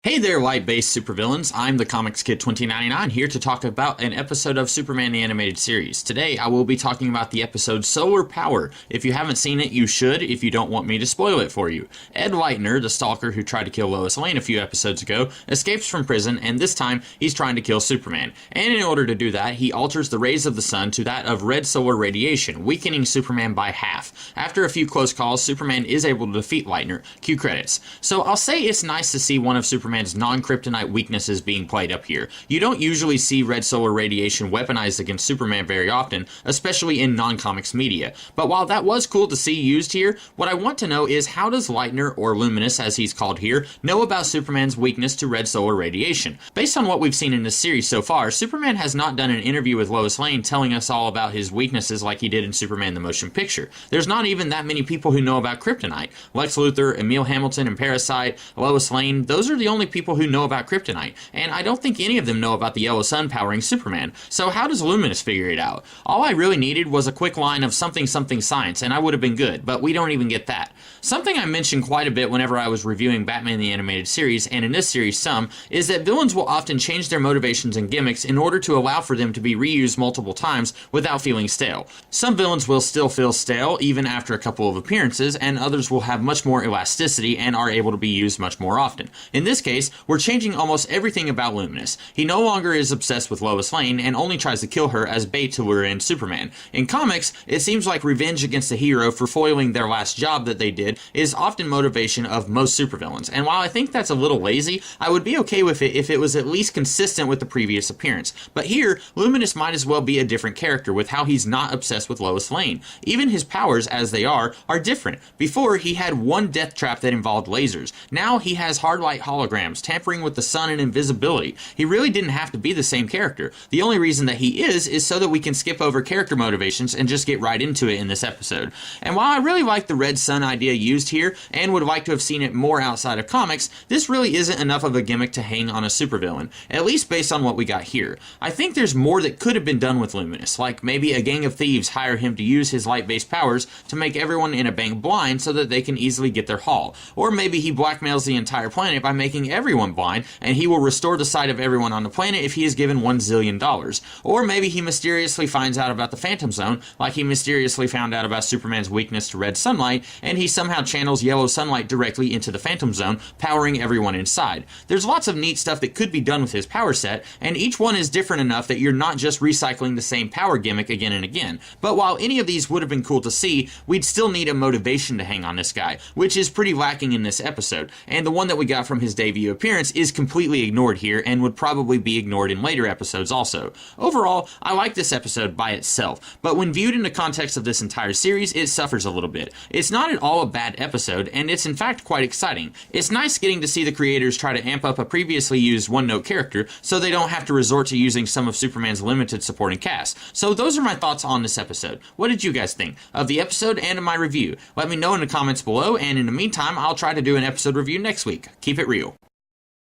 Hey there, light-based supervillains. I'm the Comics Kid 2099 here to talk about an episode of Superman the Animated Series. Today, I will be talking about the episode Solar Power. If you haven't seen it, you should, if you don't want me to spoil it for you. Ed Leitner, the stalker who tried to kill Lois Lane a few episodes ago, escapes from prison, and this time, he's trying to kill Superman. And in order to do that, he alters the rays of the sun to that of red solar radiation, weakening Superman by half. After a few close calls, Superman is able to defeat Leitner. Cue credits. So I'll say it's nice to see one of Superman's non-kryptonite weaknesses being played up here. You don't usually see red solar radiation weaponized against Superman very often, especially in non-comics media. But while that was cool to see used here, what I want to know is how does Leitner, or Luminous as he's called here, know about Superman's weakness to red solar radiation? Based on what we've seen in this series so far, Superman has not done an interview with Lois Lane telling us all about his weaknesses like he did in Superman the Motion Picture. There's not even that many people who know about kryptonite. Lex Luthor, Emil Hamilton and Parasite, Lois Lane, those are the only people who know about kryptonite, and I don't think any of them know about the yellow sun powering Superman. So how does Luminous figure it out? All I really needed was a quick line of something something science, and I would have been good, but we don't even get that. Something I mentioned quite a bit whenever I was reviewing Batman the Animated Series, and in this series some, is that villains will often change their motivations and gimmicks in order to allow for them to be reused multiple times without feeling stale. Some villains will still feel stale even after a couple of appearances, and others will have much more elasticity and are able to be used much more often. In this case, we're changing almost everything about Luminous. He no longer is obsessed with Lois Lane and only tries to kill her as bait to lure in Superman. In comics, it seems like revenge against a hero for foiling their last job that they did is often motivation of most supervillains, and while I think that's a little lazy, I would be okay with it if it was at least consistent with the previous appearance. But here, Luminous might as well be a different character with how he's not obsessed with Lois Lane. Even his powers, as they are different. Before, he had one death trap that involved lasers. Now he has hard light holograms, tampering with the sun and invisibility. He really didn't have to be the same character. The only reason that he is so that we can skip over character motivations and just get right into it in this episode. And while I really like the red sun idea used here, and would like to have seen it more outside of comics, this really isn't enough of a gimmick to hang on a supervillain, at least based on what we got here. I think there's more that could have been done with Luminous, like maybe a gang of thieves hire him to use his light-based powers to make everyone in a bank blind so that they can easily get their haul. Or maybe he blackmails the entire planet by making everyone blind, and he will restore the sight of everyone on the planet if he is given $1 zillion. Or maybe he mysteriously finds out about the Phantom Zone, like he mysteriously found out about Superman's weakness to red sunlight, and he somehow channels yellow sunlight directly into the Phantom Zone, powering everyone inside. There's lots of neat stuff that could be done with his power set, and each one is different enough that you're not just recycling the same power gimmick again and again. But while any of these would have been cool to see, we'd still need a motivation to hang on this guy, which is pretty lacking in this episode, and the one that we got from his debut appearance is completely ignored here and would probably be ignored in later episodes also. Overall, I like this episode by itself, but when viewed in the context of this entire series, it suffers a little bit. It's not at all a bad episode, and it's in fact quite exciting. It's nice getting to see the creators try to amp up a previously used one-note character so they don't have to resort to using some of Superman's limited supporting cast. So those are my thoughts on this episode. What did you guys think of the episode and of my review? Let me know in the comments below, and in the meantime, I'll try to do an episode review next week. Keep it real.